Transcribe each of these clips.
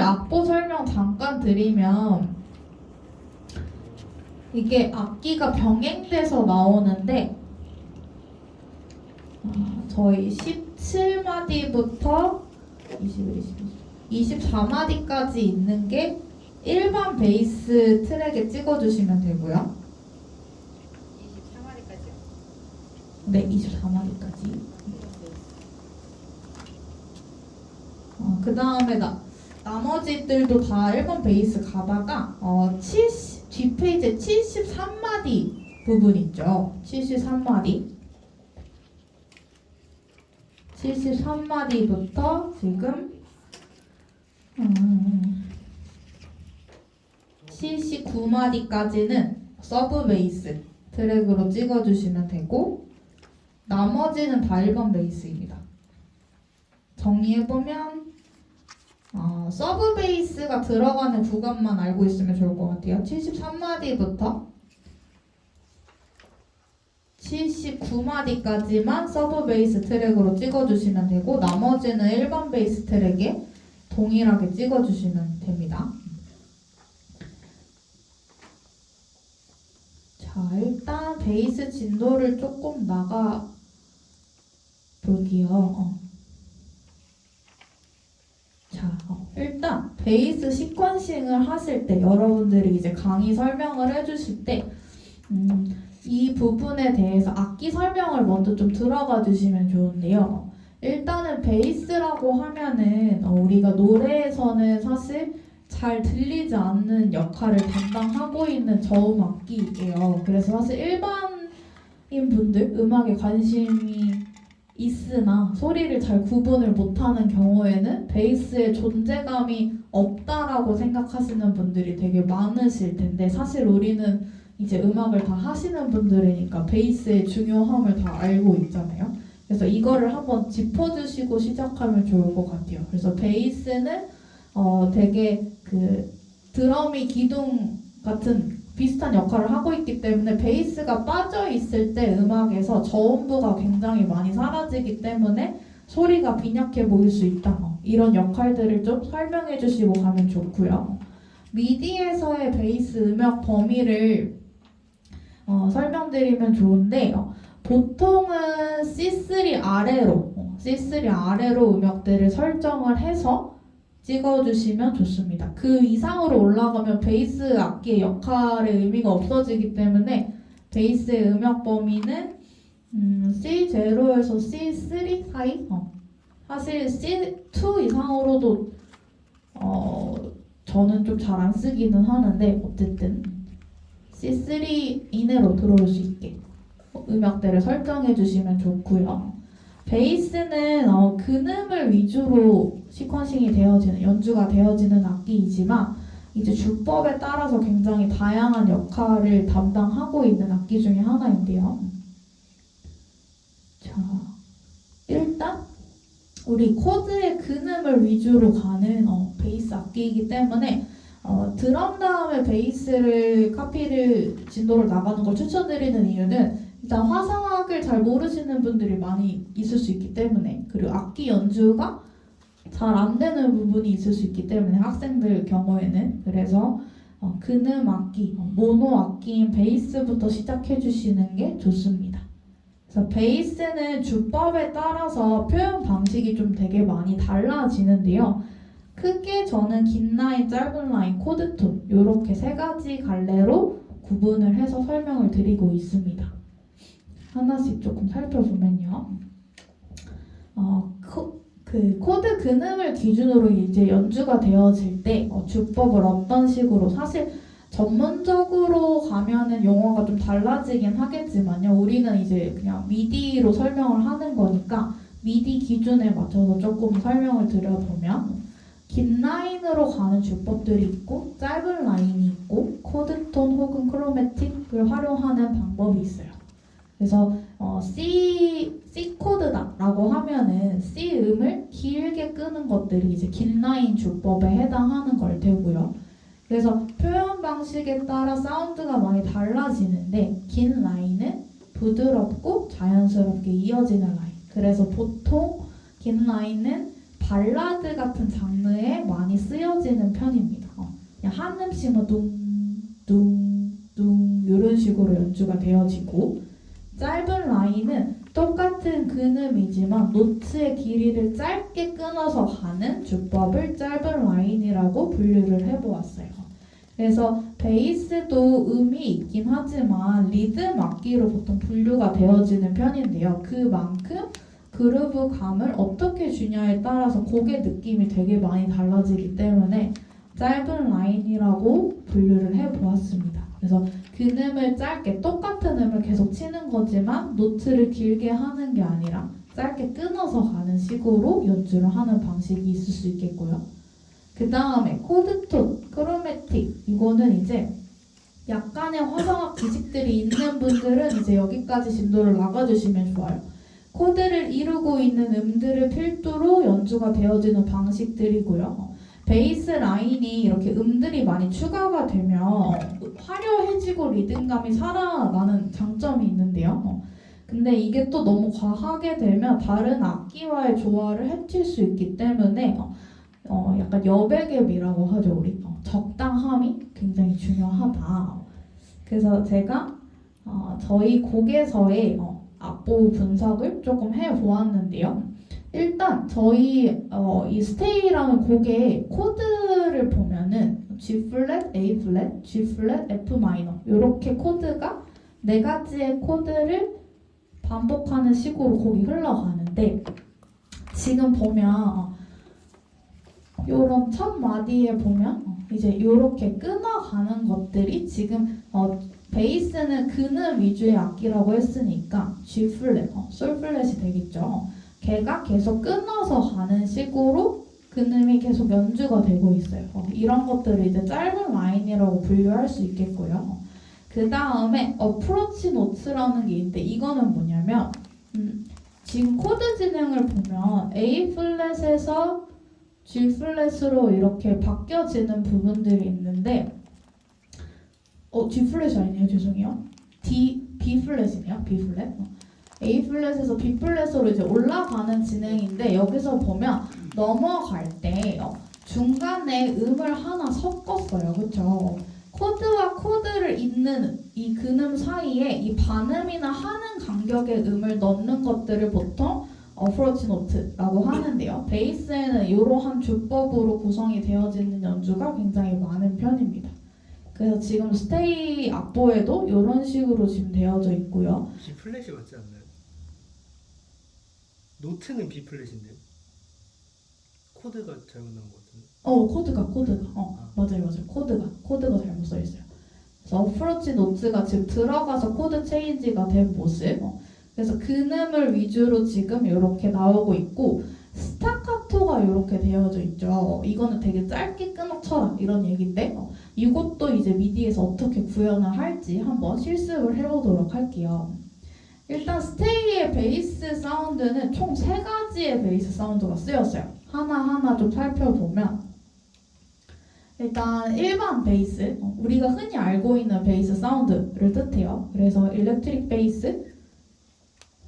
악보 설명 잠깐 드리면 이게 악기가 병행돼서 나오는데 저희 17마디부터 24마디까지 있는 게 일반 베이스 트랙에 찍어주시면 되고요. 24마디까지요? 네, 24마디까지. 그 다음에 나머지들도 다 1번 베이스 가다가 뒷페이지에 73마디 부분 있죠. 73마디부터 지금 79마디까지는 서브 베이스 트랙으로 찍어주시면 되고 나머지는 다 1번 베이스입니다. 정리해보면 서브 베이스가 들어가는 구간만 알고 있으면 좋을 것 같아요. 73마디부터 79마디까지만 서브 베이스 트랙으로 찍어주시면 되고 나머지는 1번 베이스 트랙에 동일하게 찍어주시면 됩니다. 자, 일단 베이스 진도를 조금 나가 볼게요. 일단 베이스 시퀀싱을 하실 때 여러분들이 이제 강의 설명을 해주실 때 이 부분에 대해서 악기 설명을 먼저 좀 들어가 주시면 좋은데요. 일단은 베이스라고 하면은 우리가 노래에서는 사실 잘 들리지 않는 역할을 담당하고 있는 저음 악기예요. 그래서 사실 일반인 분들 음악에 관심이 있으나 소리를 잘 구분을 못하는 경우에는 베이스의 존재감이 없다라고 생각하시는 분들이 되게 많으실 텐데 사실 우리는 이제 음악을 다 하시는 분들이니까 베이스의 중요함을 다 알고 있잖아요. 그래서 이거를 한번 짚어주시고 시작하면 좋을 것 같아요. 그래서 베이스는 되게 그 드러미 기둥 같은 비슷한 역할을 하고 있기 때문에 베이스가 빠져 있을 때 음악에서 저음부가 굉장히 많이 사라지기 때문에 소리가 빈약해 보일 수 있다. 이런 역할들을 좀 설명해 주시고 가면 좋고요. 미디에서의 베이스 음역 범위를 설명드리면 좋은데 보통은 C3 아래로 음역대를 설정을 해서 찍어주시면 좋습니다. 그 이상으로 올라가면 베이스 악기의 역할의 의미가 없어지기 때문에 베이스의 음역 범위는 C0에서 C3 사이? 사실 C2 이상으로도 저는 좀 잘 안 쓰기는 하는데 어쨌든 C3 이내로 들어올 수 있게 음역대를 설정해 주시면 좋고요. 베이스는 근음을 위주로 시퀀싱이 되어지는 연주가 되어지는 악기이지만 이제 주법에 따라서 굉장히 다양한 역할을 담당하고 있는 악기 중에 하나인데요. 자, 일단 우리 코드의 근음을 위주로 가는 베이스 악기이기 때문에 드럼 다음에 베이스를 카피를 진도를 나가는 걸 추천드리는 이유는 일단 화성악을 잘 모르시는 분들이 많이 있을 수 있기 때문에 그리고 악기 연주가 잘 안 되는 부분이 있을 수 있기 때문에 학생들 경우에는 그래서 근음 악기, 모노 악기인 베이스부터 시작해 주시는 게 좋습니다. 그래서 베이스는 주법에 따라서 표현 방식이 좀 되게 많이 달라지는데요. 크게 저는 긴 라인, 짧은 라인, 코드톤 이렇게 세 가지 갈래로 구분을 해서 설명을 드리고 있습니다. 하나씩 조금 살펴보면요. 그 코드 근음을 기준으로 이제 연주가 되어질 때 주법을 어떤 식으로 사실 전문적으로 가면은 용어가 좀 달라지긴 하겠지만요. 우리는 이제 그냥 미디로 설명을 하는 거니까 미디 기준에 맞춰서 조금 설명을 드려보면 긴 라인으로 가는 주법들이 있고 짧은 라인이 있고 코드톤 혹은 크로매틱을 활용하는 방법이 있어요. 그래서 C 코드다라고 하면은 C 음을 길게 끄는 것들이 이제 긴 라인 주법에 해당하는 걸 테고요. 그래서 표현 방식에 따라 사운드가 많이 달라지는데 긴 라인은 부드럽고 자연스럽게 이어지는 라인. 그래서 보통 긴 라인은 발라드 같은 장르에 많이 쓰여지는 편입니다. 그냥 한 음씩만 둥둥둥 이런 식으로 연주가 되어지고 짧은 라인은 똑같은 근음이지만 노트의 길이를 짧게 끊어서 가는 주법을 짧은 라인이라고 분류를 해보았어요. 그래서 베이스도 음이 있긴 하지만 리듬 악기로 보통 분류가 되어지는 편인데요. 그만큼 그루브 감을 어떻게 주냐에 따라서 곡의 느낌이 되게 많이 달라지기 때문에 짧은 라인이라고 분류를 해보았습니다. 그래서 근음을 짧게 똑같은 음을 계속 치는 거지만 노트를 길게 하는 게 아니라 짧게 끊어서 가는 식으로 연주를 하는 방식이 있을 수 있겠고요. 그 다음에 코드톤, 크로매틱 이거는 이제 약간의 화성학 지식들이 있는 분들은 이제 여기까지 진도를 나가주시면 좋아요. 코드를 이루고 있는 음들을 필두로 연주가 되어지는 방식들이고요. 베이스 라인이 이렇게 음들이 많이 추가가 되면 화려해지고 리듬감이 살아나는 장점이 있는데요. 근데 이게 또 너무 과하게 되면 다른 악기와의 조화를 해칠 수 있기 때문에 약간 여백음이라고 하죠, 우리. 적당함이 굉장히 중요하다. 그래서 제가 저희 곡에서의 악보 분석을 조금 해보았는데요. 일단 저희 이 스테이라는 곡의 코드를 보면은 G 플랫, A 플랫, G 플랫, F 마이너 이렇게 코드가 네 가지의 코드를 반복하는 식으로 곡이 흘러가는데 지금 보면 요런 첫 마디에 보면 이제 요렇게 끊어가는 것들이 지금 베이스는 근음 위주의 악기라고 했으니까 G 플랫, 솔 플랫이 되겠죠. 걔가 계속 끊어서 가는 식으로 근음이 계속 연주가 되고 있어요. 이런 것들을 이제 짧은 라인이라고 분류할 수 있겠고요. 그 다음에 어프로치 노트라는 게 있는데 이거는 뭐냐면 지금 코드 진행을 보면 A 플랫에서 G 플랫으로 이렇게 바뀌어지는 부분들이 있는데 G 플랫이 아니에요. 죄송해요. B 플랫이네요. B 플랫. A 플랫에서 B 플랫으로 이제 올라가는 진행인데 여기서 보면 넘어갈 때 중간에 음을 하나 섞었어요. 그렇죠? 코드와 코드를 잇는 이 근음 사이에 이 반음이나 하는 간격의 음을 넣는 것들을 보통 어프로치 노트라고 하는데요. 베이스에는 이러한 주법으로 구성이 되어지는 연주가 굉장히 많은 편입니다. 그래서 지금 스테이 악보에도 이런 식으로 지금 되어져 있고요. B 플랫이 맞지 않나요? 노트는 B 플랫인데요. 코드가 잘못 나온 것 같은데. 코드가. 맞아요. 코드가 잘못 써 있어요. 그래서 어프로치 노트가 지금 들어가서 코드 체인지가 된 모습. 그래서 근음을 위주로 지금 이렇게 나오고 있고 스타카토가 이렇게 되어져 있죠. 이거는 되게 짧게 끊어쳐라 이런 얘기인데 이것도 이제 미디에서 어떻게 구현을 할지 한번 실습을 해보도록 할게요. 일단 스테이의 베이스 사운드는 총 3가지의 베이스 사운드가 쓰였어요. 하나하나 좀 살펴보면 일단 일반 베이스, 우리가 흔히 알고 있는 베이스 사운드를 뜻해요. 그래서 일렉트릭 베이스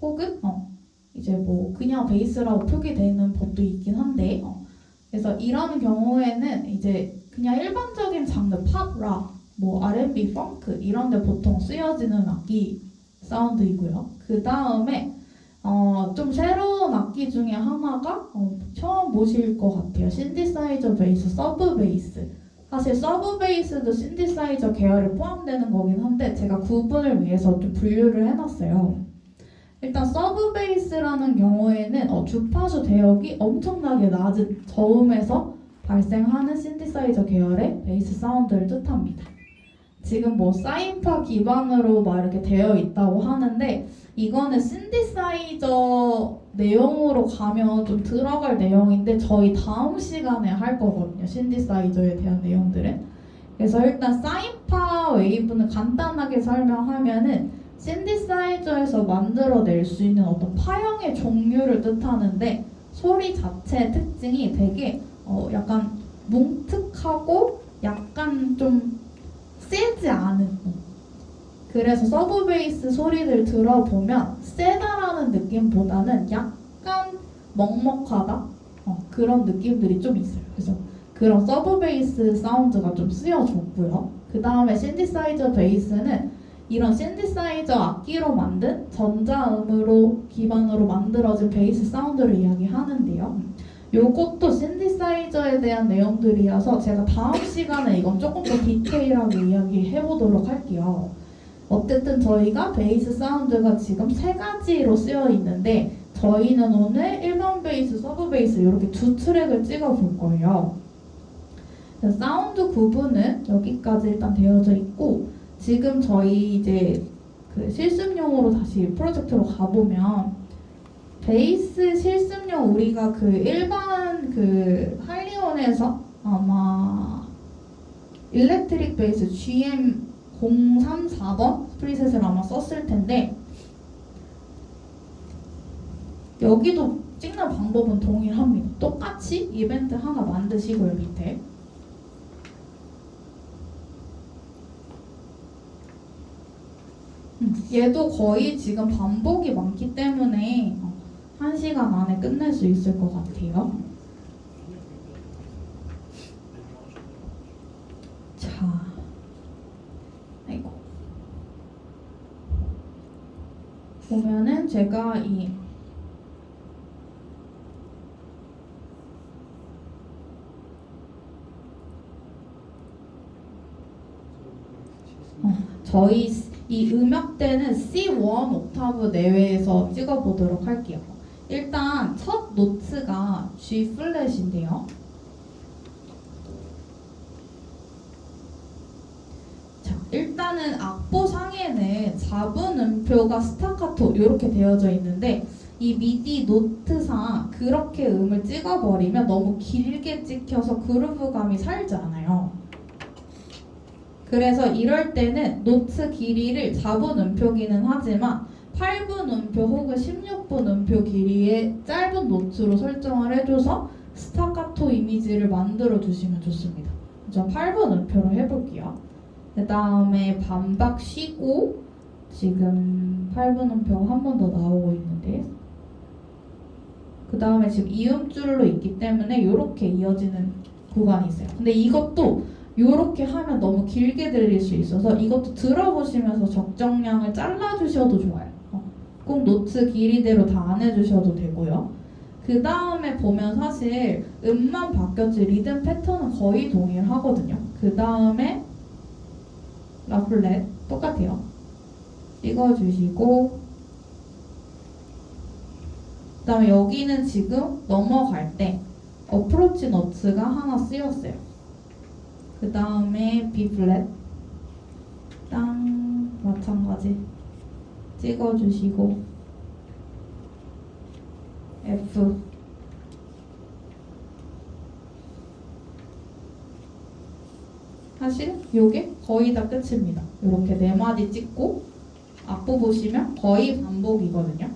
혹은 이제 뭐 그냥 베이스라고 표기되는 법도 있긴 한데 그래서 이런 경우에는 이제 그냥 일반적인 장르 팝, 락, 뭐 R&B, 펑크 이런 데 보통 쓰여지는 악기 사운드이고요. 그 다음에 좀 새로운 악기 중에 하나가 처음 보실 것 같아요. 신디사이저 베이스, 서브 베이스. 사실 서브 베이스도 신디사이저 계열에 포함되는 거긴 한데 제가 구분을 위해서 좀 분류를 해놨어요. 일단 서브 베이스라는 경우에는 주파수 대역이 엄청나게 낮은 저음에서 발생하는 신디사이저 계열의 베이스 사운드를 뜻합니다. 지금 뭐 사인파 기반으로 막 이렇게 되어 있다고 하는데 이거는 신디사이저 내용으로 가면 좀 들어갈 내용인데 저희 다음 시간에 할 거거든요. 신디사이저에 대한 내용들은. 그래서 일단 사인파 웨이브는 간단하게 설명하면은 신디사이저에서 만들어낼 수 있는 어떤 파형의 종류를 뜻하는데 소리 자체의 특징이 되게 약간 뭉툭하고 약간 좀 세지 않은 그래서 서브 베이스 소리를 들어보면 세다라는 느낌보다는 약간 먹먹하다 그런 느낌들이 좀 있어요. 그래서 그런 서브 베이스 사운드가 좀 쓰여졌고요. 그 다음에 신디사이저 베이스는 이런 신디사이저 악기로 만든 전자음으로 기반으로 만들어진 베이스 사운드를 이야기하는데요. 요것도 신디사이저에 대한 내용들이어서 제가 다음 시간에 이건 조금 더 디테일하게 이야기해 보도록 할게요. 어쨌든 저희가 베이스 사운드가 지금 세 가지로 쓰여 있는데 저희는 오늘 일반 베이스, 서브 베이스 이렇게 두 트랙을 찍어 볼 거예요. 사운드 구분은 여기까지 일단 되어져 있고 지금 저희 이제 그 실습용으로 다시 프로젝트로 가보면 베이스 실습용 우리가 그 일반 그 할리온에서 아마 일렉트릭 베이스 GM 034번 프리셋을 아마 썼을 텐데 여기도 찍는 방법은 동일합니다. 똑같이 이벤트 하나 만드시고요. 밑에 얘도 거의 지금 반복이 많기 때문에 1시간 안에 끝낼 수 있을 것 같아요. 자, 아이고. 보면은 제가 이 저희 이 음역대는 C1 옥타브 내외에서 찍어보도록 할게요. 일단 첫 노트가 G 플랫인데요. 자, 일단은 악보상에는 잡은 음표가 스타카토 이렇게 되어져 있는데 이 미디 노트상 그렇게 음을 찍어버리면 너무 길게 찍혀서 그루브감이 살지 않아요. 그래서 이럴 때는 노트 길이를 잡은 음표기는 하지만 8분 음표 혹은 16분 음표 길이의 짧은 노트로 설정을 해줘서 스타카토 이미지를 만들어 주시면 좋습니다. 전 8분 음표로 해볼게요. 그 다음에 반박 쉬고 지금 8분 음표가 한 번 더 나오고 있는데 그 다음에 지금 이음줄로 있기 때문에 이렇게 이어지는 구간이 있어요. 근데 이것도 이렇게 하면 너무 길게 들릴 수 있어서 이것도 들어보시면서 적정량을 잘라주셔도 좋아요. 꼭 노트 길이대로 다 안 해주셔도 되고요. 그 다음에 보면 사실 음만 바뀌었지 리듬 패턴은 거의 동일하거든요. 그 다음에 라플렛 똑같아요. 찍어주시고 그 다음에 여기는 지금 넘어갈 때 어프로치 너트가 하나 쓰였어요. 그 다음에 B 플랫 땅 마찬가지 찍어주시고 F 사실 요게 거의 다 끝입니다. 이렇게 4마디 찍고 앞부 보시면 거의 반복이거든요.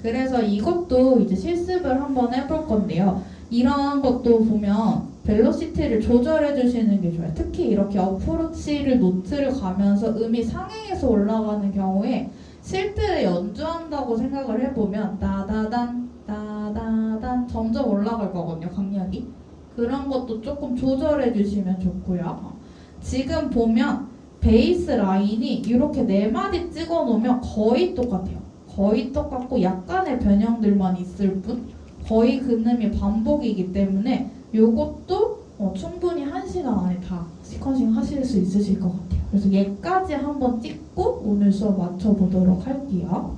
그래서 이것도 이제 실습을 한번 해볼 건데요. 이런 것도 보면 벨로시티를 조절해 주시는 게 좋아요. 특히 이렇게 어프로치를 노트를 가면서 음이 상행해서 올라가는 경우에 실제로 연주한다고 생각을 해보면 따다단 따다단 점점 올라갈 거거든요. 강약이. 그런 것도 조금 조절해 주시면 좋고요. 지금 보면 베이스 라인이 이렇게 4마디 찍어 놓으면 거의 똑같아요. 거의 똑같고 약간의 변형들만 있을 뿐 거의 그 음이 반복이기 때문에 요것도 충분히 1시간 안에 다 시퀀싱 하실 수 있으실 것 같아요. 그래서 얘까지 한번 찍고 오늘 수업 맞춰보도록 할게요.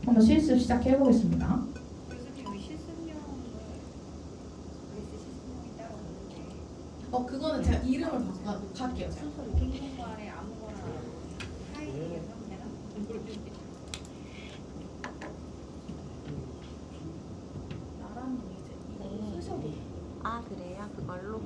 한번 실습 시작해 보겠습니다. 교수님 여기 실습용을 베이스 실습용이 따로 없는데 그거는 제가 이름을 바꿀게요. 순서 이렇게 있는 거 안에 아무거나 타이틀에서 내가 나라는 이제 이거 쓰셔도 돼요. 아 그래요? 그걸로?